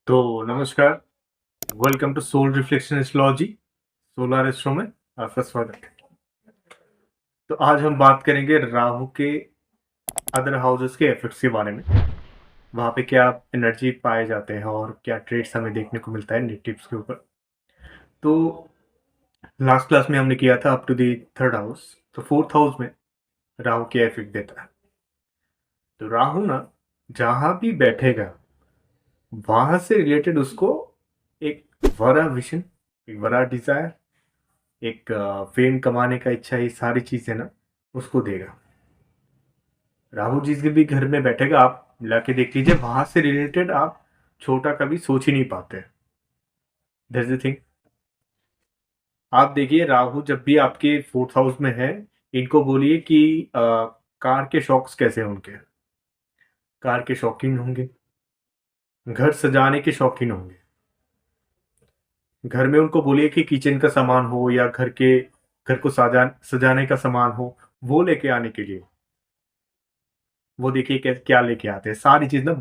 तो नमस्कार, welcome to soul reflection astrology. Solar astro में आपका स्वागत है। तो आज हम बात करेंगे राहु के अदर हाउसेस के इफेक्ट्स के बारे में। वहाँ पे क्या एनर्जी पाए जाते हैं और क्या ट्रेड्स हमें देखने को मिलता है नेटिव्स के ऊपर। तो लास्ट क्लास में हमने किया था up to the third house. तो फोर्थ हाउस में राहु क्या इफेक्ट देता है। तो राहु ना जहाँ भी बैठेगा वहां से रिलेटेड उसको एक बड़ा विजन, एक बड़ा डिजायर, एक फेम कमाने का इच्छा, ये सारी चीजें ना उसको देगा। राहु जिस भी घर में बैठेगा आप मिला के देख लीजिए, वहां से रिलेटेड आप छोटा कभी सोच ही नहीं पाते। That's the thing. आप देखिए राहु जब भी आपके फोर्थ हाउस में है, इनको बोलिए कि कार के शौक्स कैसे होंगे। कार के शौकीन होंगे, घर सजाने के शौकीन होंगे। घर में उनको बोलिए कि किचन का सामान हो या घर को सजाने का सामान हो, वो लेके आने के लिए वो देखिए क्या लेके आते हैं। सारी चीज ना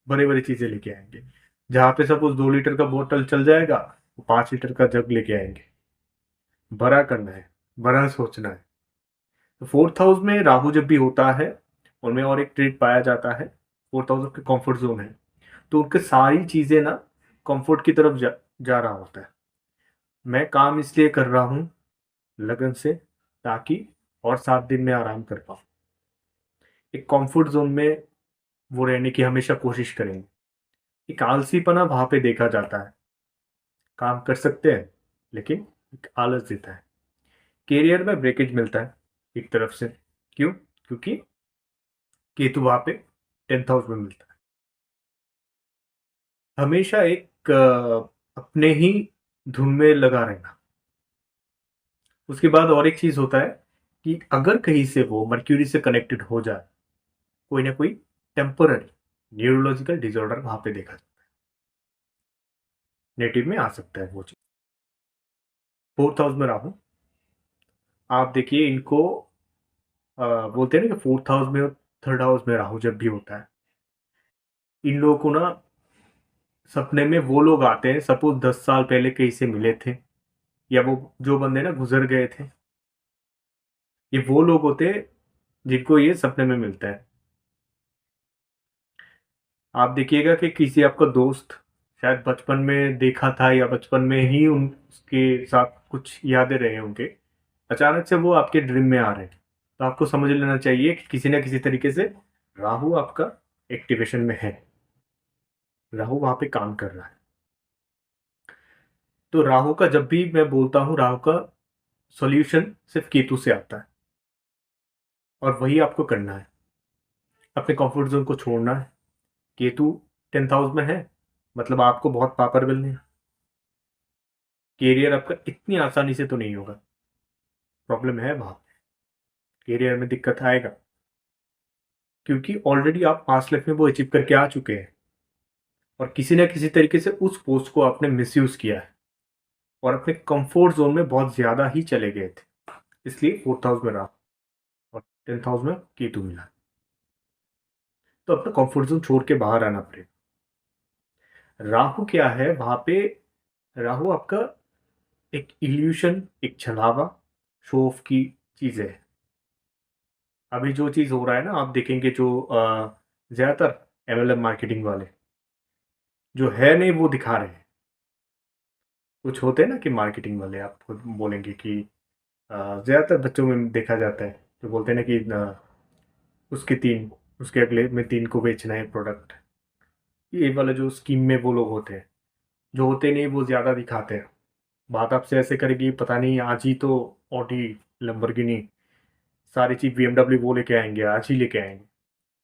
बड़े बड़ी चीजें लेके आएंगे। जहां पे सपोज 2 लीटर का बोतल चल जाएगा, वो 5 लीटर का जग लेके आएंगे। बड़ा करना है, बड़ा सोचना है। तो फोर्थ हाउस में राहु जब भी होता है, उनमें और एक ट्रेड पाया जाता है। फोर्थ हाउस के कंफर्ट जोन है, तो उनके सारी चीजें ना कंफर्ट की तरफ जा रहा होता है। मैं काम इसलिए कर रहा हूँ लगन से, ताकि और 7 दिन में आराम कर पाऊँ। एक कंफर्ट जोन में वो रहने की हमेशा कोशिश करेंगे। एक आलसीपना वहां पे देखा जाता है। काम कर सकते हैं लेकिन एक आलस देता है। कैरियर में ब्रेकेज मिलता है एक तरफ से। क्यों? क्योंकि केतु वहां पे 10th हाउस में मिलता है। हमेशा एक अपने ही धुन में लगा रहना। उसके बाद और एक चीज होता है कि अगर कहीं से वो मर्क्यूरी से कनेक्टेड हो जाए, कोई ना कोई टेम्पररी न्यूरोलॉजिकल डिसऑर्डर वहां पे देखा जाता है। नेटिव में आ सकता है वो चीज। फोर्थ हाउस में राहु, आप देखिए इनको बोलते हैं ना कि फोर्थ हाउस में और थर्ड हाउस में राहु जब भी होता है, इन लोगों को ना सपने में वो लोग आते हैं, सपोज 10 साल पहले कहीं से मिले थे, या वो जो बंदे ना गुजर गए थे, ये वो लोग होते हैं जिनको ये सपने में मिलता है। आप देखिएगा कि किसी आपका दोस्त शायद बचपन में देखा था या बचपन में ही उनके साथ कुछ यादें रहे होंगे, अचानक से वो आपके ड्रीम में आ रहे हैं। तो आपको समझ लेना चाहिए कि किसी ना किसी तरीके से राहु आपका एक्टिवेशन में है। राहु वहां पे काम कर रहा है। तो राहु का जब भी मैं बोलता हूं, राहु का सॉल्यूशन सिर्फ केतु से आता है, और वही आपको करना है। अपने कंफर्ट जोन को छोड़ना है। केतु 10th हाउस में है, मतलब आपको बहुत पावर मिलने हैं। कैरियर आपका इतनी आसानी से तो नहीं होगा, प्रॉब्लम है वहां। कैरियर में दिक्कत आएगा, क्योंकि ऑलरेडी आप पास्ट लाइफ में वो अचीव करके आ चुके हैं, और किसी ना किसी तरीके से उस पोस्ट को आपने मिसयूज किया है और अपने कंफर्ट जोन में बहुत ज्यादा ही चले गए थे। इसलिए फोर्थ हाउस में रहा और 10th हाउस में केतु मिला। तो अपना कंफर्ट जोन छोड़ के बाहर आना पड़ेगा। राहु क्या है वहां पे? राहु आपका एक इल्यूशन, एक छलावा, शो ऑफ की चीज है। अभी जो चीज हो रहा है ना, आप देखेंगे जो ज्यादातर एमएलएम मार्केटिंग वाले जो है नहीं वो दिखा रहे हैं। कुछ होते हैं ना कि मार्केटिंग वाले आप खुद बोलेंगे कि ज्यादातर बच्चों में देखा जाता है, जो बोलते हैं ना कि उसके तीन, उसके अगले में तीन को बेचना है प्रोडक्ट। ये वाला जो स्कीम में वो लोग होते हैं, जो होते नहीं वो ज्यादा दिखाते हैं। बात आपसे ऐसे करेगी, पता नहीं आज ही तो ऑडी, लंबरगिनी, सारी चीज बीएमडब्ल्यू वो लेके आएंगे, आज ही लेके आएंगे।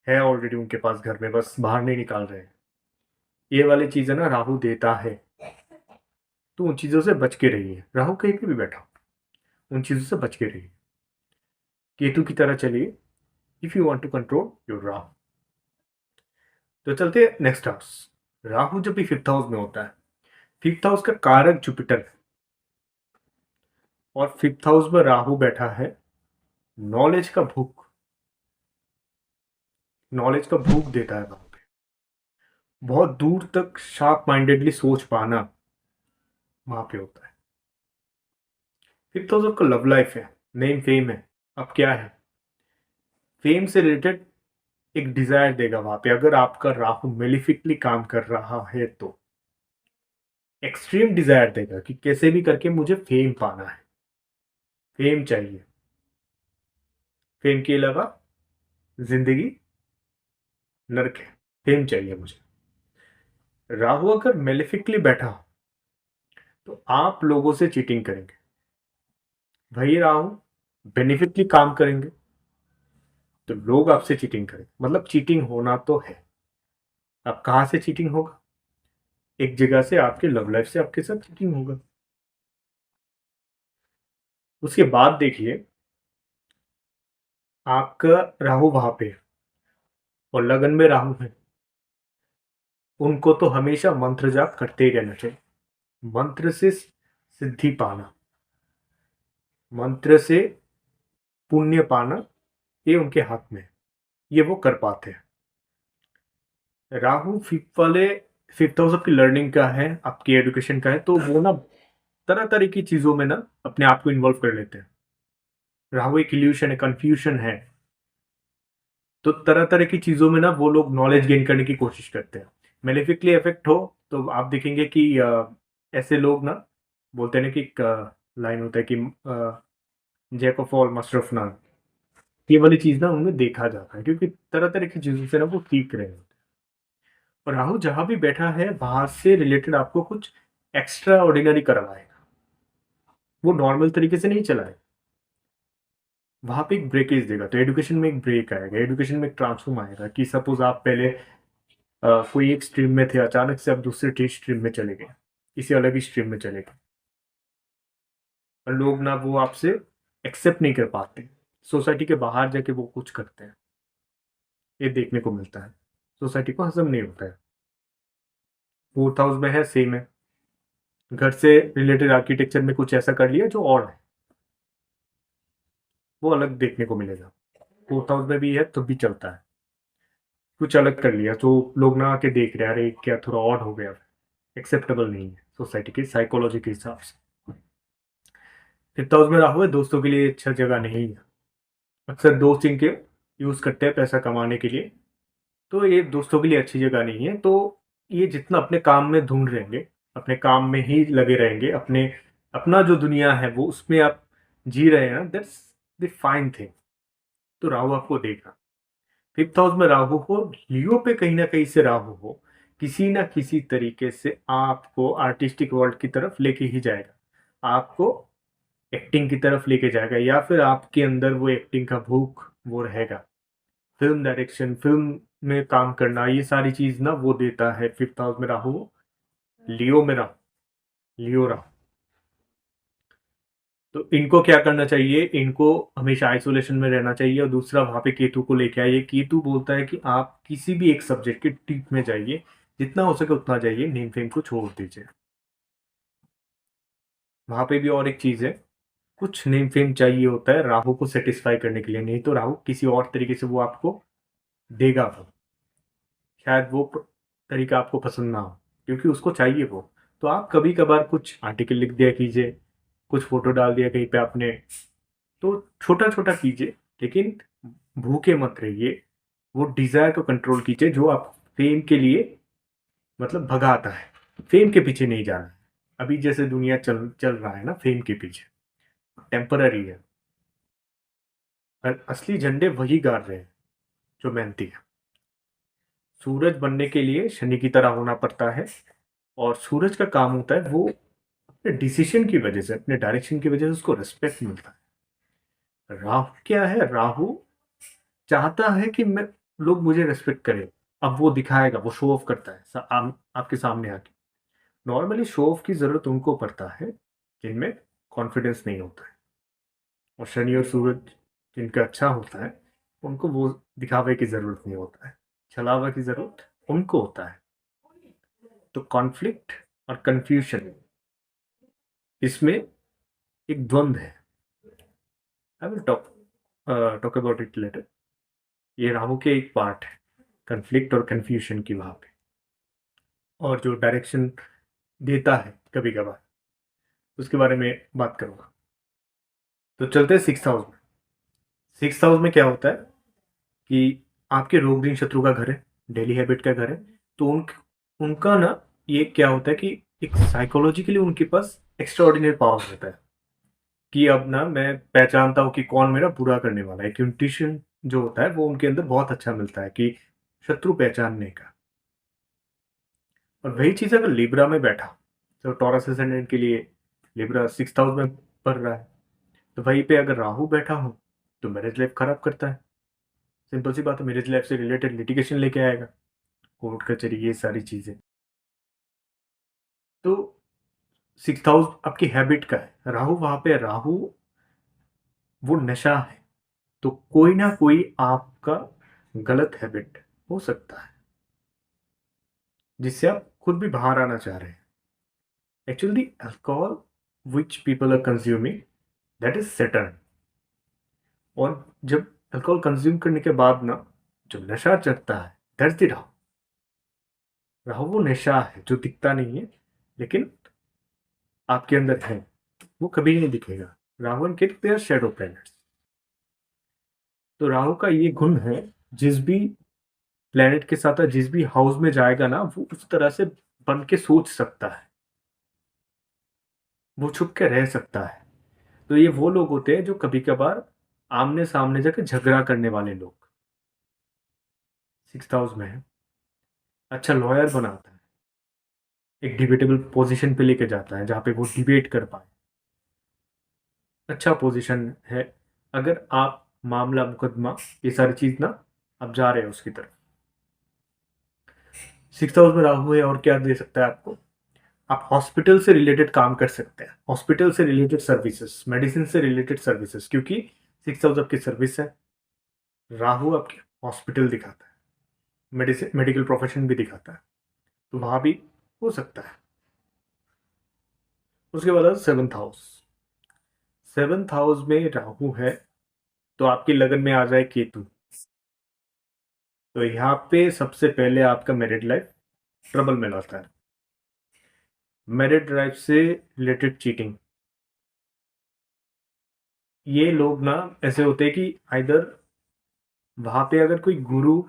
है ऑलरेडी उनके पास घर में, बस बाहर नहीं निकाल रहे हैं। ये वाली चीजें ना राहु देता है। तो उन चीजों से बच के रहिए। राहु कहीं पे भी बैठा हो, उन चीजों से बच के रहिए। केतु की तरह चलिए if you want to control your Rahu. तो चलते हैं नेक्स्ट हाउस। राहु जब भी फिफ्थ हाउस में होता है, फिफ्थ हाउस का कारक जुपिटर है, और फिफ्थ हाउस में राहु बैठा है। नॉलेज का भूख, नॉलेज का भूख देता है वहां पे। बहुत दूर तक शार्प माइंडेडली सोच पाना वहां पे होता है। फिफ्थ हाउस आपका लव लाइफ है, नेम फेम है। अब क्या है, फेम से रिलेटेड एक डिजायर देगा वहां पे, अगर आपका राहु मेलिफिकली काम कर रहा है तो एक्सट्रीम डिजायर देगा कि कैसे भी करके मुझे फेम पाना है, फेम चाहिए। फेम के अलावा जिंदगी नरक है, फेम चाहिए मुझे। राहु अगर मेलिफिकली बैठा तो आप लोगों से चीटिंग करेंगे। वही राहु बेनिफिटली काम करेंगे तो लोग आपसे चीटिंग करेंगे, मतलब चीटिंग होना तो है। अब कहां से चीटिंग होगा, एक जगह से आपके लव लाइफ से आपके साथ चीटिंग होगा। उसके बाद देखिए, आपका राहु वहां पे है और लगन में राहु है, उनको तो हमेशा मंत्र जाप करते ही रहना चाहिए। मंत्र से सिद्धि पाना, मंत्र से पुण्य पाना, ये उनके हाथ में है, ये वो कर पाते हैं। राहु फिफ्थ हाउस आपकी लर्निंग का है, आपकी एजुकेशन का है, तो वो ना तरह तरह की चीजों में ना अपने आप को इन्वॉल्व कर लेते हैं। राहु एक इल्यूशन है, कंफ्यूशन है, तो तरह तरह की चीजों में ना वो लोग नॉलेज गेन करने की कोशिश करते हैं। मेलेफिकली इफेक्ट हो तो आप देखेंगे कि ऐसे लोग ना बोलते हैं ना कि एक लाइन होता है कि jack of all master of none, ये वाली चीज ना उनमें देखा जाता है, क्योंकि तरह तरह की चीजों से ना वो सीख रहे हैं। और राहु जहां भी बैठा है वहां से रिलेटेड आपको कुछ एक्स्ट्रा ऑर्डिनरी करवाएगा, वो नॉर्मल तरीके से नहीं चलाएगा। वहां पे एक ब्रेकेज देगा, तो एजुकेशन में एक ब्रेक आएगा, एजुकेशन में एक ट्रांसफॉर्म आएगा कि सपोज आप पहले कोई एक स्ट्रीम में थे, अचानक से आप दूसरे स्ट्रीम में चले गए, किसी अलग ही स्ट्रीम में चले गए, और लोग ना वो आपसे एक्सेप्ट नहीं कर पाते, सोसाइटी के बाहर जाके वो कुछ करते हैं, ये देखने को मिलता है। सोसाइटी को हजम नहीं होता है। फोर्थ हाउस में है, सेम है, घर से रिलेटेड आर्किटेक्चर में कुछ ऐसा कर लिया जो और है, वो अलग देखने को मिलेगा। फोर्थ हाउस में भी है तो भी चलता है, कुछ अलग कर लिया तो लोग ना आके देख रहे हैं, अरे क्या थोड़ा ऑड हो गया, एक्सेप्टेबल नहीं है सोसाइटी की साइकोलॉजी के हिसाब से। फिफ्थ हाउस में राहु है, दोस्तों के लिए अच्छा जगह नहीं है। अक्सर दोस्त इनके यूज करते हैं पैसा कमाने के लिए, तो ये दोस्तों के लिए अच्छी जगह नहीं है। तो ये जितना अपने काम में धुंध रहेंगे, अपने काम में ही लगे रहेंगे, अपने अपना जो दुनिया है वो उसमें आप जी रहे हैं ना, दैट्स द फाइन थिंग। तो राहु आपको देगा, फिफ्थ हाउस में राहु हो, लियो पे कहीं ना कहीं से राहु हो, किसी ना किसी तरीके से आपको आर्टिस्टिक वर्ल्ड की तरफ लेके ही जाएगा, आपको एक्टिंग की तरफ लेके जाएगा, या फिर आपके अंदर वो एक्टिंग का भूख वो रहेगा। फिल्म डायरेक्शन, फिल्म में काम करना, ये सारी चीज ना वो देता है फिफ्थ हाउस में राहु, लियो में राहु, लियो राहु। तो इनको क्या करना चाहिए, इनको हमेशा आइसोलेशन में रहना चाहिए। और दूसरा वहां पे केतु को लेके आइए, केतु बोलता है कि आप किसी भी एक सब्जेक्ट के डीप में जाइए, जितना हो सके उतना जाइए, नेम फेम को छोड़ दीजिए। वहां पे भी और एक चीज है, कुछ नेम फेम चाहिए होता है राहु को सेटिस्फाई करने के लिए, नहीं तो राहु किसी और तरीके से वो आपको देगा वो, शायद वो तरीका आपको पसंद ना हो, क्योंकि उसको चाहिए वो। तो आप कभी कभार कुछ आर्टिकल लिख दिया कीजिए, कुछ फोटो डाल दिया कहीं पे आपने, तो छोटा छोटा कीजिए, लेकिन भूखे मत रहिए। वो डिजायर को कंट्रोल कीजिए जो आप फेम के लिए मतलब भगाता है, फेम के पीछे नहीं जाना है। अभी जैसे दुनिया चल चल रहा है ना फेम के पीछे, टेम्पररी है। और असली झंडे वही गाड़ रहे हैं जो मेहनती है। सूरज बनने के लिए शनि की तरह होना पड़ता है, और सूरज का काम होता है वो अपने डिसीजन की वजह से, अपने डायरेक्शन की वजह से उसको रिस्पेक्ट मिलता है। राहु क्या है, राहु चाहता है कि मैं लोग मुझे रेस्पेक्ट करें। अब वो दिखाएगा, वो शो ऑफ करता है आपके सामने आके। नॉर्मली शो ऑफ की जरूरत उनको पड़ता है जिनमें कॉन्फिडेंस नहीं होता है, और शनि और सूरज जिनका अच्छा होता है उनको वो दिखावे की जरूरत नहीं होता है, छलावा की जरूरत उनको होता है। तो कॉन्फ्लिक्ट और कंफ्यूजन, इसमें एक द्वंद है। I will talk about it later. ये राहु के एक पार्ट है, कंफ्लिक्ट और कंफ्यूजन की वहां पे। और जो डायरेक्शन देता है कभी कभार, उसके बारे में बात करूँगा। तो चलते हैं सिक्स हाउस में। सिक्स हाउस में क्या होता है कि आपके रोग दिन शत्रु का घर है, डेली हैबिट का घर है। तो उनका ना ये क्या होता है कि एक साइकोलॉजिकली उनके पास एक्स्ट्रा ऑर्डिनरी पावर रहता है कि अब ना मैं पहचानता हूँ कि कौन मेरा बुरा करने वाला है। कि इंट्यूशन जो होता है वो उनके अंदर बहुत अच्छा मिलता है कि शत्रु पहचानने का। और वही चीज़ अगर लिब्रा में बैठा, तो टॉरस एसेंडेंट के लिए लिब्रा सिक्स हाउस में पढ़ रहा है, तो वहीं पे अगर राहु बैठा हो तो मैरिज लाइफ खराब करता है। सिंपल सी बात है, मैरिज लाइफ से रिलेटेड लिटिगेशन लेके आएगा, कोर्ट कचहरी, ये सारी चीज़ें। तो सिक्स हाउस आपकी हैबिट का है, राहु वहां पे है। राहु वो नशा है। तो कोई ना कोई आपका गलत हैबिट हो सकता है जिससे आप खुद भी बाहर आना चाह रहे हैं। Actually alcohol which people are consuming, that is Saturn. और जब अल्कोहल कंज्यूम करने के बाद ना जो नशा चढ़ता है, दैट्स द राहु। राहु वो नशा है जो दिखता नहीं है लेकिन आपके अंदर है, वो कभी नहीं दिखेगा। Rahu and Ketu they are shadow planets. तो राहु का ये गुण है, जिस भी प्लेनेट के साथ जिस भी हाउस में जाएगा ना, वो उस तरह से बन के सोच सकता है, वो छुप के रह सकता है। तो ये वो लोग होते हैं जो कभी कभार आमने सामने जाके झगड़ा करने वाले लोग। सिक्स हाउस में है, अच्छा लॉयर बनाता है, एक डिबेटेबल पोजीशन पे लेके जाता है जहाँ पे वो डिबेट कर पाए। अच्छा पोजीशन है अगर आप मामला मुकदमा ये सारी चीज ना आप जा रहे हो उसकी तरफ। सिक्स हाउस में राहु है और क्या दे सकता है आपको, आप हॉस्पिटल से रिलेटेड काम कर सकते हैं, हॉस्पिटल से रिलेटेड सर्विसेज, मेडिसिन से रिलेटेड सर्विसेज, क्योंकि सिक्स हाउस आपकी सर्विस है। राहु आपके हॉस्पिटल दिखाता है, मेडिसिन मेडिकल प्रोफेशन भी दिखाता है, तो वहां भी हो सकता है। उसके बाद सेवंथ हाउस। सेवंथ हाउस में राहु है तो आपकी लगन में आ जाए केतु, तो यहाँ पे सबसे पहले आपका मैरिड लाइफ ट्रबल में लाता है। मैरिड लाइफ से रिलेटेड चीटिंग, ये लोग ना ऐसे होते हैं कि आइदर वहां पे अगर कोई गुरु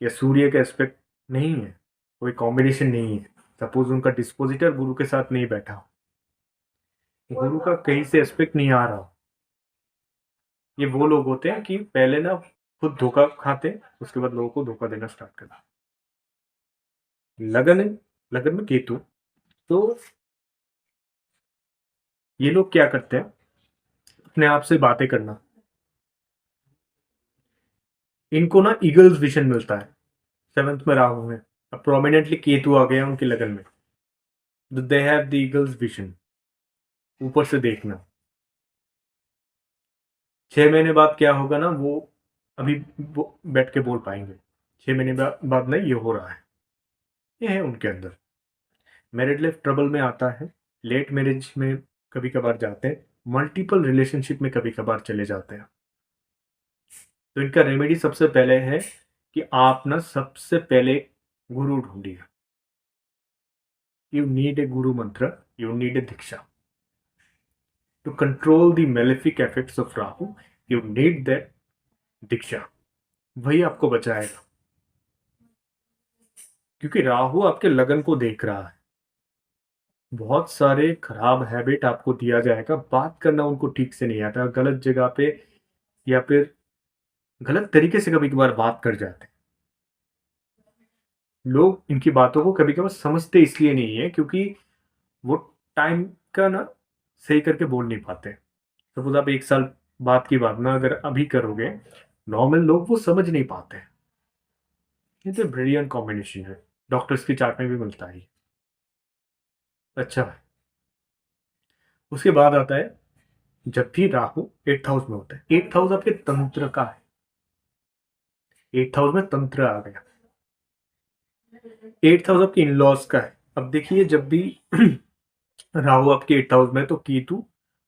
या सूर्य का एस्पेक्ट नहीं है, कोई कॉम्बिनेशन नहीं है, सपोज उनका डिस्पोजिटर गुरु के साथ नहीं बैठा हो, गुरु का कहीं से एस्पेक्ट नहीं आ रहा हो, ये वो लोग होते हैं कि पहले ना खुद धोखा खाते, उसके बाद लोगों को धोखा देना स्टार्ट करते। लगन है, लगन में केतु, तो ये लोग क्या करते हैं, अपने आप से बातें करना, इनको ना ईगल्स विजन मिलता है। सेवंथ में राहु है, अब प्रोमिनेंटली केतु आ गया उनकी लगन में, they have the eagles vision, ऊपर से देखना। 6 महीने बाद क्या होगा ना, वो अभी वो बैठ के बोल पाएंगे। 6 महीने बाद नहीं, ये हो रहा है, ये है उनके अंदर। मैरिड लाइफ ट्रबल में आता है, लेट मैरिज में कभी कभार जाते हैं, मल्टीपल रिलेशनशिप में कभी कभार चले जाते हैं। तो इनका रेमेडी सबसे पहले है कि आप ना सबसे पहले गुरु ढूंढिए। You need a guru mantra, you need a diksha to control the malefic effects of Rahu. You need that diksha, वही आपको बचाएगा। क्योंकि राहु आपके लगन को देख रहा है, बहुत सारे खराब हैबिट आपको दिया जाएगा, बात करना उनको ठीक से नहीं आता, गलत जगह पे या फिर गलत तरीके से कभी कभार बात कर जाते हैं। लोग इनकी बातों को कभी कभार समझते इसलिए नहीं है क्योंकि वो टाइम का ना सही करके बोल नहीं पाते। सपोज आप 1 साल बाद की बात ना अगर अभी करोगे, नॉर्मल लोग वो समझ नहीं पाते। ये तो ब्रिलियंट कॉम्बिनेशन है, डॉक्टर्स की चार्ट में भी मिलता है। अच्छा है। उसके बाद आता है, जब भी राहु एट्थ हाउस में होता है, एट्थ हाउस आपके तंत्र का है, एट्थ हाउस में तंत्र आ गया, एट्थ हाउस आपके इनलॉज का है। अब देखिए जब भी राहु आपके एट्थ हाउस में, तो केतु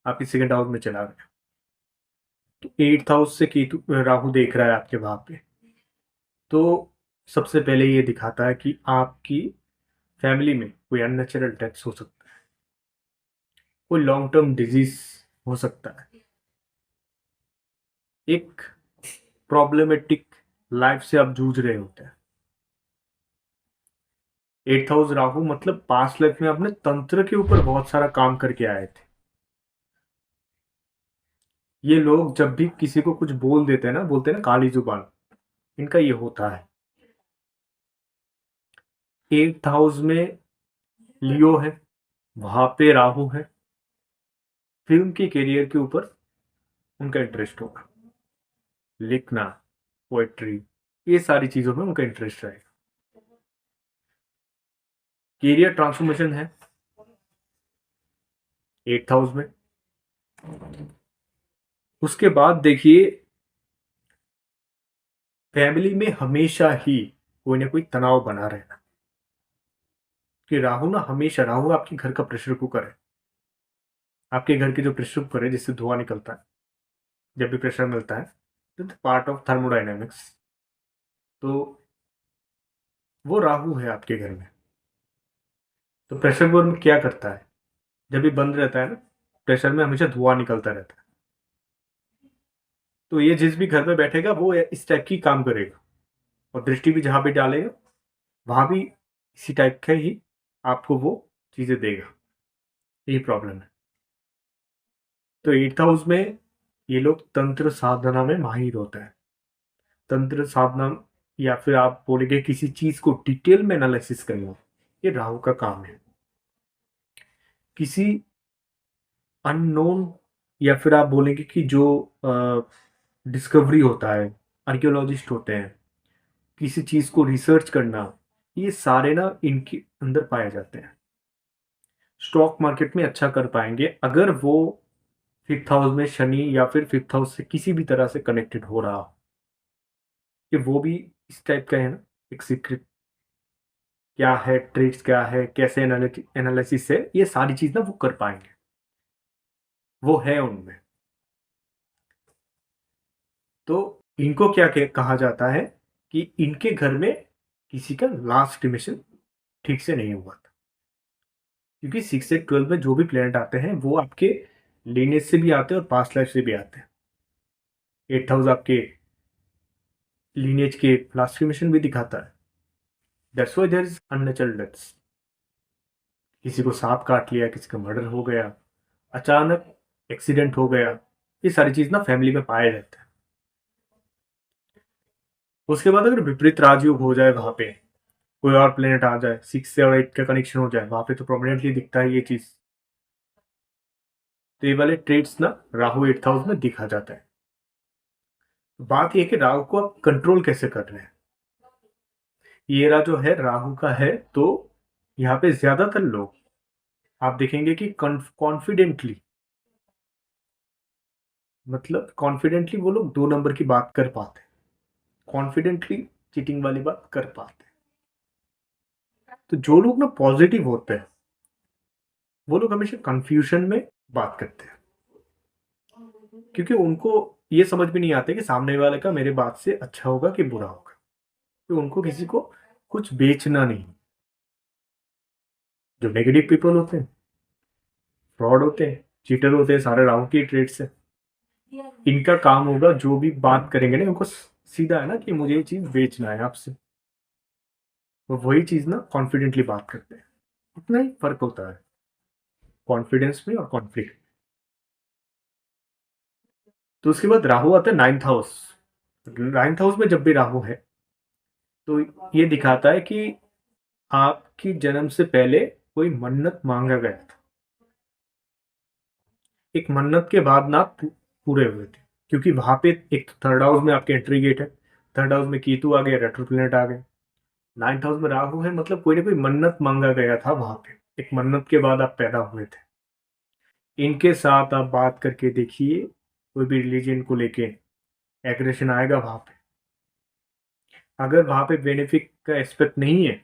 आपके सेकंड हाउस में चला गया, तो एट्थ हाउस से केतु राहु देख रहा है आपके वहां पे, तो सबसे पहले ये दिखाता है कि आपकी फैमिली में कोई अननेचुरल डेथ हो सकता है, कोई लॉन्ग टर्म डिजीज हो सकता है, एक प्रॉब्लमेटिक लाइफ से आप जूझ रहे होते हैं। 8 हाउस राहु मतलब पास्ट लाइफ में आपने तंत्र के ऊपर बहुत सारा काम करके आए थे। ये लोग जब भी किसी को कुछ बोल देते हैं ना, बोलते हैं ना काली जुबान, इनका ये होता है। 8 हाउस में लियो है, वहां पे राहु है, फिल्म के करियर के ऊपर उनका इंटरेस्ट होगा, लिखना, पोएट्री, ये सारी चीजों में उनका इंटरेस्ट रहेगा। करियर ट्रांसफॉर्मेशन है 8 हाउस में। उसके बाद देखिए, फैमिली में हमेशा ही कोई ना कोई तनाव बना रहना, कि राहु ना हमेशा, राहु आपके घर का प्रेशर कुकर है। आपके घर के जो प्रेशर कुकर है जिससे धुआं निकलता है, जब भी प्रेशर मिलता है, तो पार्ट ऑफ थर्मोडाइनमिक्स, तो वो राहु है आपके घर में। तो प्रेशर कुकर में क्या करता है, जब भी बंद रहता है ना, प्रेशर में हमेशा धुआं निकलता रहता है। तो ये जिस भी घर में बैठेगा वो इस टाइप की काम करेगा, और दृष्टि भी जहां भी डालेगा वहां भी इसी टाइप का ही आपको वो चीजें देगा। यही प्रॉब्लम है। तो 8 हाउस में ये लोग तंत्र साधना में माहिर होते हैं। तंत्र साधना, या फिर आप बोलेंगे किसी चीज को डिटेल में एनालिसिस करना, ये राहु का काम है। किसी अननोन, या फिर आप बोलेंगे कि जो डिस्कवरी होता है, आर्कियोलॉजिस्ट होते हैं, किसी चीज को रिसर्च करना, ये सारे ना इनके अंदर पाए जाते हैं। स्टॉक मार्केट में अच्छा कर पाएंगे अगर वो 5th हाउस में शनि या फिर 5th हाउस से किसी भी तरह से कनेक्टेड हो रहा हो, कि वो भी इस टाइप का है ना, एक सीक्रेट क्या है, ट्रेड्स क्या है, कैसे एनालिसिस है, ये सारी चीज ना वो कर पाएंगे, वो है उनमें। तो इनको क्या कहा जाता है कि इनके घर में किसी का लास्ट डिमिशन ठीक से नहीं हुआ था, क्योंकि 6 से 12 में जो भी प्लेनेट आते हैं वो आपके लीनेज से भी आते हैं और पास्ट लाइफ से भी आते हैं। 8 हाउस आपके लीनेज के लास्ट डिमिशन भी दिखाता है। That's why there is unnatural deaths. किसी को सांप काट लिया, किसी का मर्डर हो गया, अचानक एक्सीडेंट हो गया, ये सारी चीज ना फैमिली में पाए जाते हैं। उसके बाद अगर विपरीत राजयोग हो जाए, वहां पे कोई और प्लेनेट आ जाए, 6 से 8 का कनेक्शन हो जाए, वहां पे तो प्रोमिनेंटली दिखता है ये चीज। तो ये वाले ट्रेड्स ना राहु 8 हाउस में दिखा जाता है। बात ये कि राहु को आप कंट्रोल कैसे कर रहे हैं। ये रहा जो है राहु का है, तो यहाँ पे ज्यादातर लोग आप देखेंगे कि कॉन्फिडेंटली, मतलब कॉन्फिडेंटली वो लोग 2 नंबर की बात कर पाते हैं, कॉन्फिडेंटली चीटिंग वाली बात कर पाते हैं। तो जो लोग ना पॉजिटिव होते हैं, वो लोग हमेशा कंफ्यूजन में बात करते हैं, क्योंकि उनको ये समझ में नहीं आता कि सामने वाले का मेरे बात से अच्छा होगा कि बुरा होगा। तो उनको किसी को कुछ बेचना नहीं। जो नेगेटिव पीपल होते हैं, फ्रॉड होते हैं, चीटर होते हैं, सारे राहु की ट्रेड से, इनका काम होगा जो भी बात करेंगे ना, उनको सीधा है ना कि मुझे ये चीज बेचना है आपसे, वो वही चीज ना कॉन्फिडेंटली बात करते हैं। इतना ही फर्क होता है कॉन्फिडेंस में और कॉन्फ्लिक्ट। तो उसके बाद राहु आता है 9th हाउस। 9th हाउस में जब भी राहु है, तो ये दिखाता है कि आपकी जन्म से पहले कोई मन्नत मांगा गया था, एक मन्नत के बाद ना पूरे हुए थे, क्योंकि वहां पे एक 3rd हाउस में आपके एंट्री गेट है, 3rd हाउस में केतु आ गए, रेट्रो प्लेनेट आ गए, 9th हाउस में राहु है, मतलब कोई ना कोई मन्नत मांगा गया था वहां पे, एक मन्नत के बाद आप पैदा हुए थे। इनके साथ आप बात करके देखिए, कोई भी रिलीजन को लेके एग्रेशन आएगा वहां पे। अगर वहां पे बेनिफिट का एस्पेक्ट नहीं है,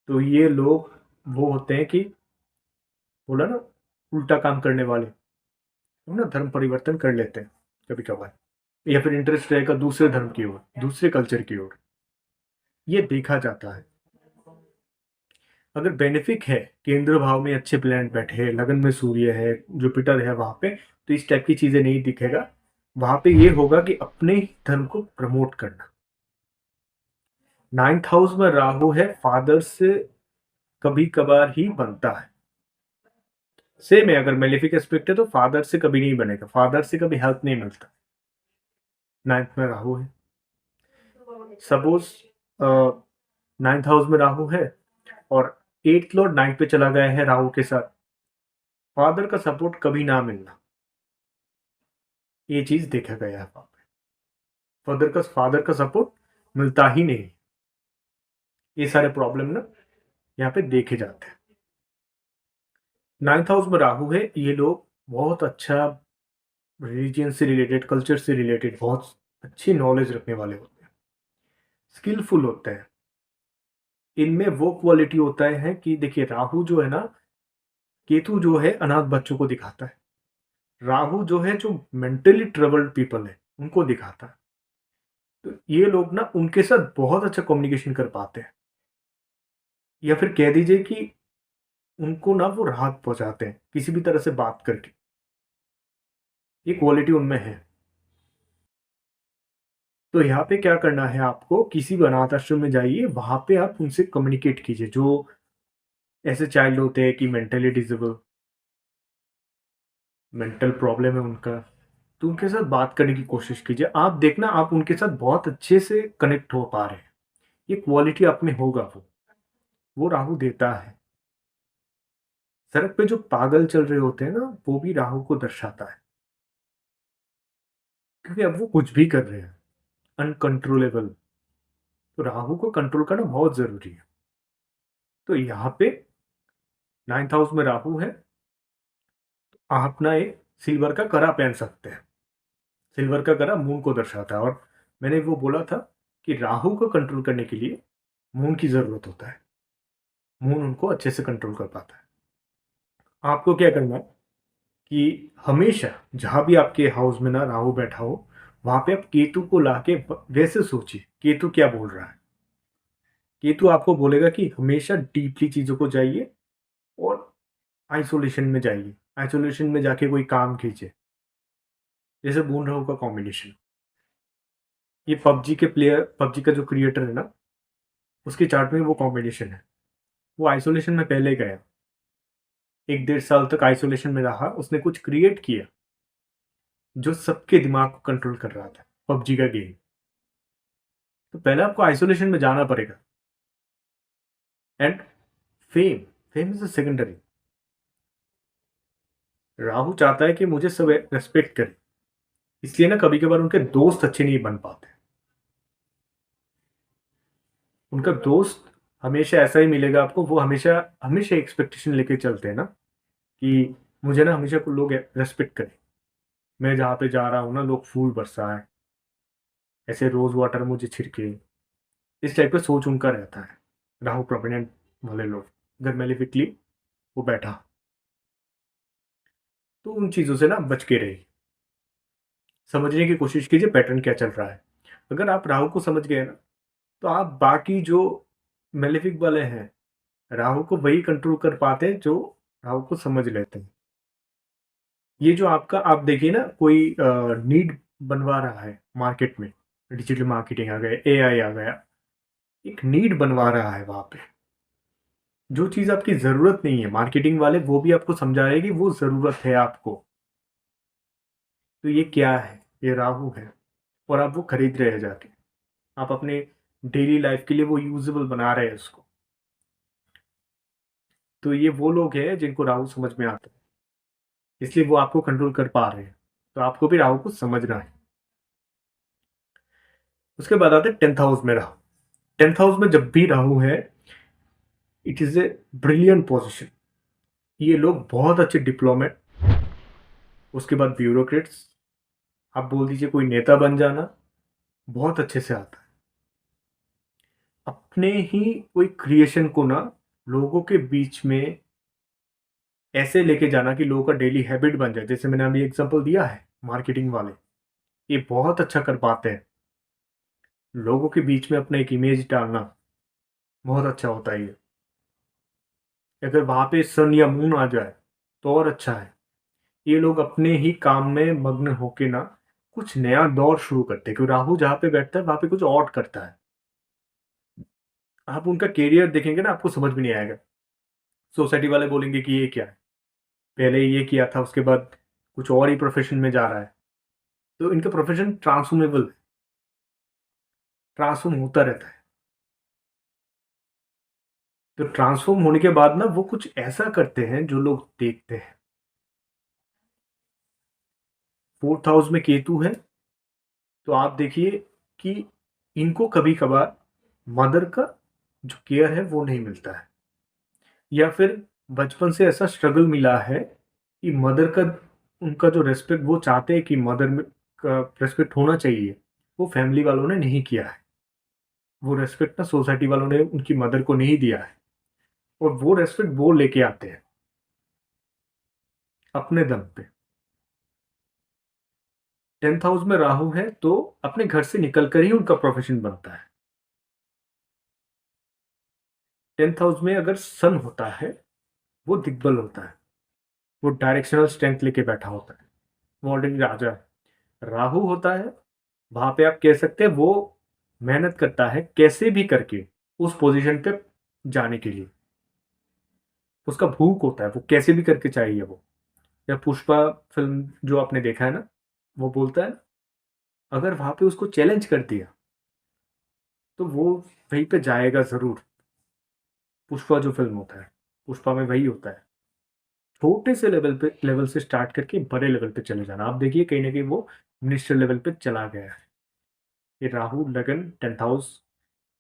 तो ये लोग वो होते हैं कि, बोला ना, उल्टा काम करने वाले, हम ना धर्म परिवर्तन कर लेते हैं कभी कभार, या फिर इंटरेस्ट रहेगा दूसरे धर्म की ओर, दूसरे कल्चर की ओर, ये देखा जाता है। अगर बेनिफिक है, केंद्र भाव में अच्छे प्लैनेट बैठे हैं, लगन में सूर्य है, जुपिटर है वहां पे, तो इस टाइप की चीजें नहीं दिखेगा। वहां पे ये होगा कि अपने ही धर्म को प्रमोट करना। 9th हाउस में राहु है, फादर से कभी कभार ही बनता है। सेम है, अगर मेलेफिक एस्पेक्ट है तो फादर से कभी नहीं बनेगा, फादर से कभी हेल्प नहीं मिलता। 9th में राहु है, सपोज 9th हाउस में राहु है और 8th लॉर्ड 9th पे चला गया है राहु के साथ, फादर का सपोर्ट कभी ना मिलना, ये चीज देखा गया है वहां पे। फादर का सपोर्ट मिलता ही नहीं। ये सारे प्रॉब्लम ना यहाँ पे देखे जाते हैं। 9th हाउस में राहु है, ये लोग बहुत अच्छा रिलीजियन से रिलेटेड, कल्चर से रिलेटेड बहुत अच्छी नॉलेज रखने वाले होते हैं, स्किलफुल होते हैं। इनमें वो क्वालिटी होता है कि देखिए, राहु जो है ना, केतु जो है अनाथ बच्चों को दिखाता है, राहु जो है जो मेंटली ट्रबल्ड पीपल है उनको दिखाता है। तो ये लोग ना उनके साथ बहुत अच्छा कम्युनिकेशन कर पाते हैं, या फिर कह दीजिए कि उनको ना वो राहत पहुंचाते हैं किसी भी तरह से बात करके, ये क्वालिटी उनमें है। तो यहाँ पे क्या करना है आपको, किसी भी अनाथ आश्रम में जाइए, वहां पे आप उनसे कम्युनिकेट कीजिए। जो ऐसे चाइल्ड होते हैं कि मेंटली डिसेबल, मेंटल प्रॉब्लम है उनका, तो उनके साथ बात करने की कोशिश कीजिए। आप देखना, आप उनके साथ बहुत अच्छे से कनेक्ट हो पा रहे हैं, ये क्वालिटी आप में होगा। वो राहु देता है। सड़क पे जो पागल चल रहे होते हैं ना, वो भी राहु को दर्शाता है, क्योंकि अब वो कुछ भी कर रहे हैं अनकंट्रोलेबल। तो राहु को कंट्रोल करना बहुत जरूरी है। तो यहाँ पे 9th हाउस में राहु है, आप ना एक सिल्वर का कड़ा पहन सकते हैं। सिल्वर का कड़ा मून को दर्शाता है, और मैंने वो बोला था कि राहु को कंट्रोल करने के लिए मून की जरूरत होता है, मून उनको अच्छे से कंट्रोल कर पाता है। आपको क्या करना है कि हमेशा जहां भी आपके हाउस में ना राहु बैठा हो, वहां पे आप केतु को लाके वैसे सोचिए केतु क्या बोल रहा है। केतु आपको बोलेगा कि हमेशा डीपली चीजों को जाइए और आइसोलेशन में जाइए, आइसोलेशन में जाके कोई काम कीजिए। जैसे मून राहु का कॉम्बिनेशन, ये पबजी के प्लेयर, पबजी का जो क्रिएटर है ना, उसके चार्ट में वो कॉम्बिनेशन है। वो आइसोलेशन में पहले गया, 1 डेढ़ साल तक आइसोलेशन में रहा, उसने कुछ क्रिएट किया जो सबके दिमाग को कंट्रोल कर रहा था, पबजी का गेम। तो पहले आपको आइसोलेशन में जाना पड़ेगा। And fame, fame is a secondary. Rahu चाहता है कि मुझे सब रेस्पेक्ट करे, इसलिए ना कभी कभार उनके दोस्त अच्छे नहीं बन पाते। उनका दोस्त हमेशा ऐसा ही मिलेगा आपको, वो हमेशा हमेशा एक्सपेक्टेशन लेके चलते हैं ना कि मुझे ना हमेशा को लोग रेस्पेक्ट करें, मैं जहाँ पे जा रहा हूँ ना लोग फूल बरसाए, ऐसे रोज वाटर मुझे छिड़के। इस टाइप का सोच उनका रहता है, राहु प्रोमिनेंट वाले लोग। अगर मेलिफिकली वो बैठा, तो उन चीज़ों से ना बच के रहिए, समझने की कोशिश कीजिए पैटर्न क्या चल रहा है। अगर आप राहु को समझ गए ना, तो आप बाकी जो मेलेफिक वाले हैं, राहु को वही कंट्रोल कर पाते हैं जो राहु को समझ लेते हैं। ये जो आपका, आप देखिए ना, कोई नीड बनवा रहा है मार्केट में, डिजिटल मार्केटिंग आ गया, एआई आ गया, एक नीड बनवा रहा है वहां पे। जो चीज आपकी जरूरत नहीं है, मार्केटिंग वाले वो भी आपको समझा रहे हैं कि वो जरूरत है आपको। तो ये क्या है, ये राहु है, और आप वो खरीद रहे हैं जाके, आप अपने डेली लाइफ के लिए वो यूजेबल बना रहे हैं उसको। तो ये वो लोग हैं जिनको राहु समझ में आता है, इसलिए वो आपको कंट्रोल कर पा रहे हैं। तो आपको भी राहु को समझना है। उसके बाद आते हैं 10th हाउस में राहु। 10th हाउस में जब भी राहु है, it is a brilliant position. ये लोग बहुत अच्छे डिप्लोमेट, उसके बाद ब्यूरोक्रेट्स, आप बोल दीजिए कोई नेता बन जाना, बहुत अच्छे से आता है। अपने ही कोई क्रिएशन को ना लोगों के बीच में ऐसे लेके जाना कि लोगों का डेली हैबिट बन जाए। जैसे मैंने अभी एग्जांपल दिया है, मार्केटिंग वाले ये बहुत अच्छा कर पाते हैं, लोगों के बीच में अपना एक इमेज डालना बहुत अच्छा होता है ये। अगर वहां पे सन या मून आ जाए तो और अच्छा है। ये लोग अपने ही काम में मग्न होके ना कुछ नया दौर शुरू करते हैं, क्योंकि राहु जहाँ पे बैठता है वहां पे कुछ और करता है। आप उनका कैरियर देखेंगे ना, आपको समझ में नहीं आएगा। सोसाइटी वाले बोलेंगे कि ये क्या है, पहले ये किया था, उसके बाद कुछ और ही प्रोफेशन में जा रहा है। तो इनका प्रोफेशन ट्रांसफॉर्मेबल है, ट्रांसफॉर्म होता रहता है। तो ट्रांसफॉर्म होने के बाद ना वो कुछ ऐसा करते हैं जो लोग देखते हैं। 4th हाउस में केतु है, तो आप देखिए कि इनको कभी कभार मदर का जो केयर है वो नहीं मिलता है, या फिर बचपन से ऐसा स्ट्रगल मिला है कि मदर का, उनका जो रेस्पेक्ट वो चाहते हैं कि मदर में का रेस्पेक्ट होना चाहिए, वो फैमिली वालों ने नहीं किया है। वो रेस्पेक्ट ना सोसाइटी वालों ने उनकी मदर को नहीं दिया है, और वो रेस्पेक्ट वो लेके आते हैं अपने दम पे। 10th हाउस में राहु है तो अपने घर से निकलकर ही उनका प्रोफेशन बनता है। 10th हाउस में अगर सन होता है, वो दिग्बल होता है, वो डायरेक्शनल स्ट्रेंथ लेके बैठा होता है, वो ऑलरेडी राजा है। राहु होता है, वहां पे आप कह सकते हैं वो मेहनत करता है कैसे भी करके उस पोजीशन पे जाने के लिए। उसका भूख होता है, वो कैसे भी करके चाहिए वो। या पुष्पा फिल्म जो आपने देखा है ना, वो बोलता है अगर वहां पे उसको चैलेंज कर दिया तो वो वहीं पे जाएगा जरूर। पुष्पा जो फिल्म होता है, पुष्पा में वही होता है। छोटे से लेवल से स्टार्ट करके बड़े लेवल पे चले जाना। आप देखिए कहीं ना कहीं वो मिनिस्टर लेवल पे चला गया है। ये राहु लगन 10th हाउस,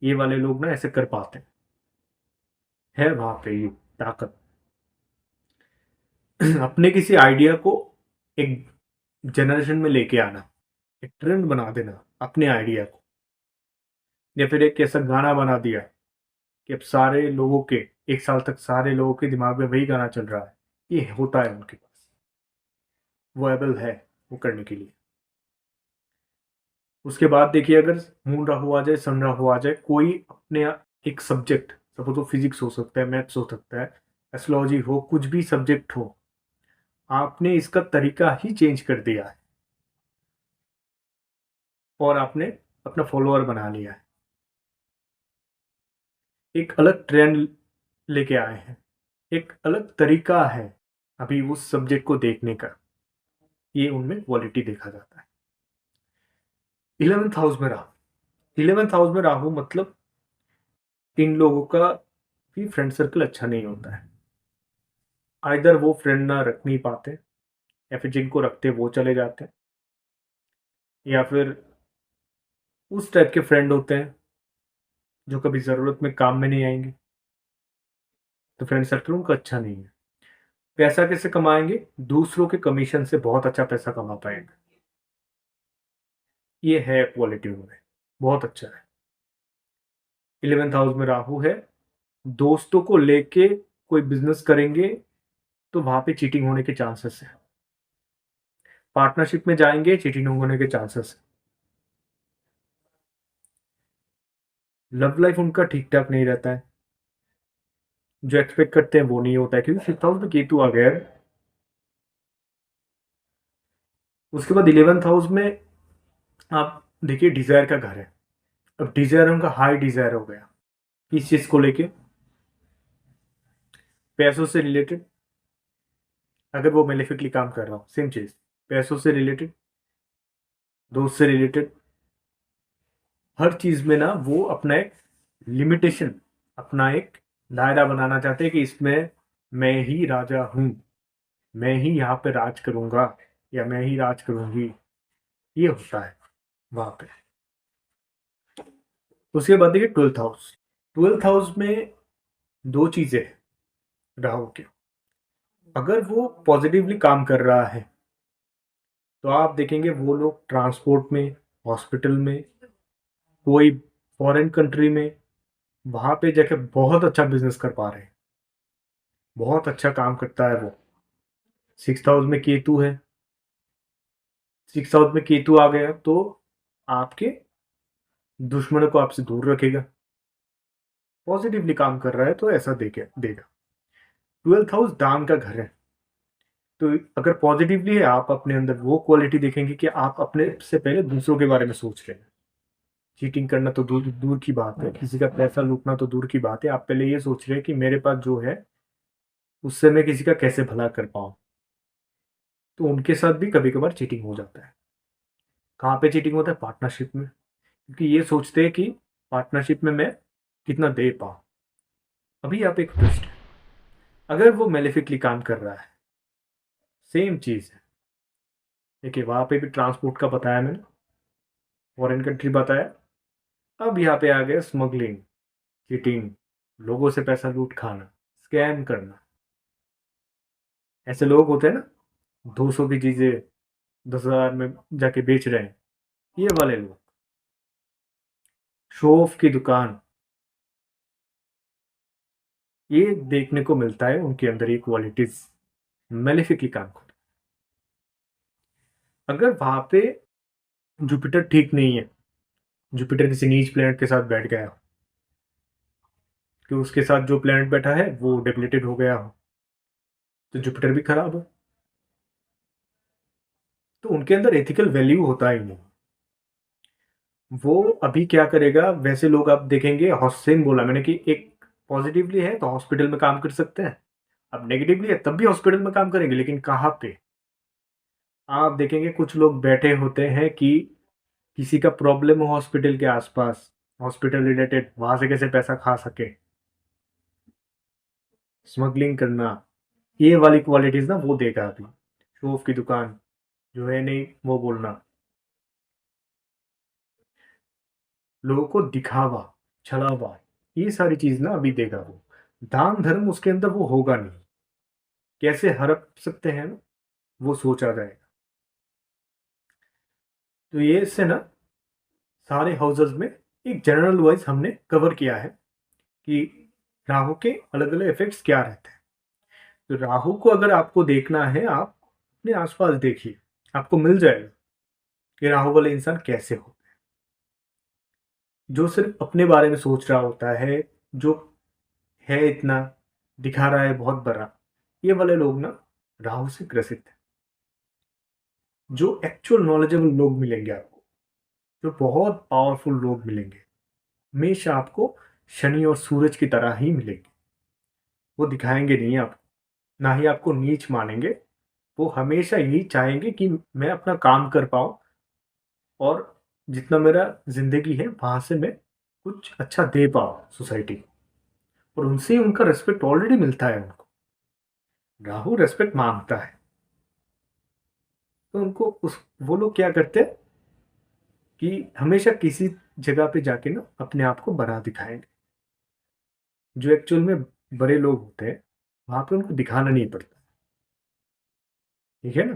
ये वाले लोग ना ऐसे कर पाते हैं, है वहां पे ये ताकत। अपने किसी आइडिया को एक जनरेशन में लेके आना, एक ट्रेंड बना देना अपने आइडिया को, या फिर एक ऐसा गाना बना दिया कि अब सारे लोगों के, एक साल तक सारे लोगों के दिमाग में वही गाना चल रहा है। ये होता है उनके पास, वो एबल है वो करने के लिए। उसके बाद देखिए अगर मून राहु आ जाए, सन राहु आ जाए, कोई अपने एक सब्जेक्ट, सपोज तो फिजिक्स हो सकता है, मैथ्स हो सकता है, एस्ट्रोलॉजी हो, कुछ भी सब्जेक्ट हो, आपने इसका तरीका ही चेंज कर दिया है और आपने अपना फॉलोअर बना लिया है, एक अलग ट्रेंड लेके आए हैं, एक अलग तरीका है अभी उस सब्जेक्ट को देखने का। ये उनमें क्वालिटी देखा जाता है। 11th हाउस में राहु, 11th हाउस में राहु मतलब इन लोगों का भी फ्रेंड सर्कल अच्छा नहीं होता है। आइदर वो फ्रेंड ना रख नहीं पाते, या फिर जिनको रखते वो चले जाते हैं, या फिर उस टाइप के फ्रेंड होते हैं जो कभी ज़रूरत में काम में नहीं आएंगे। तो फ्रेंड सर्कल उनका अच्छा नहीं है। पैसा कैसे कमाएंगे? दूसरों के कमीशन से बहुत अच्छा पैसा कमा पाएंगे। ये है क्वालिटी उनमें, बहुत अच्छा है। 11th हाउस में राहु है, दोस्तों को लेके कोई बिजनेस करेंगे तो वहां पे चीटिंग होने के चांसेस है। पार्टनरशिप में जाएंगे, चीटिंग होने के चांसेस है। लव लाइफ उनका ठीक ठाक नहीं रहता है, जो एक्सपेक्ट करते हैं वो नहीं होता है, क्योंकि 5th हाउस में केतु आ गया है। उसके बाद 11th हाउस में आप देखिए डिजायर का घर है। अब डिजायर उनका हाई डिजायर हो गया, किस चीज को लेके? पैसों से रिलेटेड। अगर वो मेलेफिकली काम कर रहा हो, सेम चीज, पैसों से रिलेटेड, दोस्त से रिलेटेड, हर चीज में ना वो अपना एक लिमिटेशन, अपना एक दायरा बनाना चाहते हैं कि इसमें मैं ही राजा हूं, मैं ही यहाँ पे राज करूंगा, या मैं ही राज करूंगी। ये होता है वहां पे। उसके बाद देखिए 12th हाउस। 12th हाउस में दो चीजें हैं राहु के। अगर वो पॉजिटिवली काम कर रहा है तो आप देखेंगे वो लोग ट्रांसपोर्ट में, हॉस्पिटल में, कोई फॉरेन कंट्री में, वहां पे जाके बहुत अच्छा बिजनेस कर पा रहे हैं, बहुत अच्छा काम करता है वो। 6th हाउस में केतु है, 6th हाउस में केतु आ गया तो आपके दुश्मनों को आपसे दूर रखेगा। पॉजिटिवली काम कर रहा है तो ऐसा देगा देगा। 12th हाउस दान का घर है। तो अगर पॉजिटिवली है, आप अपने अंदर वो क्वालिटी देखेंगे कि आप अपने से पहले दूसरों के बारे में सोच रहे हैं। चीटिंग करना तो दूर दूर की बात है, किसी का पैसा लूटना तो दूर की बात है, आप पहले ये सोच रहे हैं कि मेरे पास जो है उससे मैं किसी का कैसे भला कर पाऊं। तो उनके साथ भी कभी कभार चीटिंग हो जाता है। कहाँ पे चीटिंग होता है? पार्टनरशिप में। क्योंकि ये सोचते हैं कि पार्टनरशिप में मैं कितना दे पाऊं। अभी आप एक ट्विस्ट है, अगर वो मेलेफिकली काम कर रहा है, सेम चीज है। देखिए वहां पे भी ट्रांसपोर्ट का बताया मैंने, फॉरेन कंट्री बताया। अब यहाँ पे आ गया स्मगलिंग, चीटिंग, लोगों से पैसा लूट खाना, स्कैम करना। ऐसे लोग होते हैं ना, 200 की चीजें 10,000 में जाके बेच रहे हैं, ये वाले लोग। शो ऑफ की दुकान, ये देखने को मिलता है उनके अंदर ये क्वालिटीज मेलेफिकली काम करती। अगर वहां पे जुपिटर ठीक नहीं है, जुपिटर किसी नीच प्लेनेट के साथ बैठ गया हो, कि उसके साथ जो प्लेनेट बैठा है वो डेबिलिटेड हो गया हो, तो जुपिटर भी खराब हो। तो उनके अंदर एथिकल वैल्यू होता ही नहीं। वो अभी क्या करेगा, वैसे लोग आप देखेंगे, सेम बोला मैंने कि एक पॉजिटिवली है तो हॉस्पिटल में काम कर सकते हैं, अब नेगेटिवली है तब भी हॉस्पिटल में काम करेंगे, लेकिन कहाँ पे? आप देखेंगे कुछ लोग बैठे होते हैं कि किसी का प्रॉब्लम हो हॉस्पिटल के आसपास, हॉस्पिटल रिलेटेड, वहां से कैसे पैसा खा सके, स्मगलिंग करना, ये वाली क्वालिटीज ना वो देगा अभी। शो ऑफ की दुकान जो है नहीं वो बोलना, लोगों को दिखावा, छलावा, ये सारी चीज ना अभी देगा वो। दान धर्म उसके अंदर वो होगा नहीं। कैसे हड़प सकते हैं ना, वो सोचा जाएगा। तो ये इससे ना सारे हाउसेस में एक जनरल वाइज हमने कवर किया है कि राहु के अलग अलग इफेक्ट्स क्या रहते हैं। तो राहु को अगर आपको देखना है, आप अपने आसपास देखिए, आपको मिल जाएगा कि राहु वाले इंसान कैसे हो। जो सिर्फ अपने बारे में सोच रहा होता है, जो है इतना, दिखा रहा है बहुत बड़ा, ये वाले लोग ना राहु से ग्रसित है। जो एक्चुअल नॉलेजेबल लोग मिलेंगे आपको, जो बहुत पावरफुल लोग मिलेंगे, हमेशा आपको शनि और सूरज की तरह ही मिलेंगे। वो दिखाएंगे नहीं आपको, ना ही आपको नीच मानेंगे। वो हमेशा यही चाहेंगे कि मैं अपना काम कर पाऊं, और जितना मेरा जिंदगी है वहां से मैं कुछ अच्छा दे पाऊं सोसाइटी को। और उनसे ही उनका रेस्पेक्ट ऑलरेडी मिलता है उनको। राहु रेस्पेक्ट मांगता है, तो उनको उस वो लोग क्या करते हैं कि हमेशा किसी जगह पे जाके ना अपने आप को बड़ा दिखाएंगे। जो एक्चुअल में बड़े लोग होते हैं वहां पे उनको दिखाना नहीं पड़ता। ठीक है ना?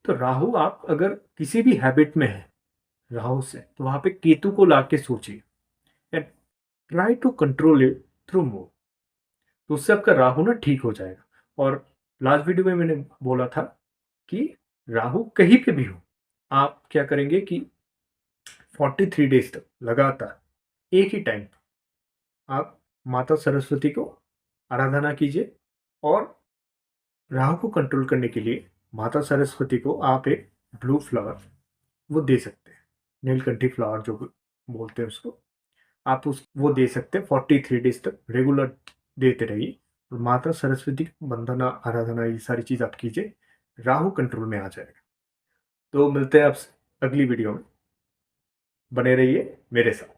तो राहु, आप अगर किसी भी हैबिट में है राहु से, तो वहां पे केतु को लाके सोचिए and try to control it through move. तो उससे आपका राहु ना ठीक हो जाएगा। और लास्ट वीडियो में मैंने बोला था कि राहु कहीं पे भी हो, आप क्या करेंगे कि 43 डेज तक लगातार एक ही टाइम आप माता सरस्वती को आराधना कीजिए। और राहु को कंट्रोल करने के लिए माता सरस्वती को आप एक ब्लू फ्लावर वो दे सकते हैं, नीलकंठी फ्लावर जो बोलते हैं उसको, आप उस वो दे सकते हैं। 43 डेज तक रेगुलर देते रहिए, और माता सरस्वती की वंदना आराधना ये सारी चीज आप कीजिए, राहु कंट्रोल में आ जाएगा। तो मिलते हैं आप अगली वीडियो में, बने रहिए मेरे साथ।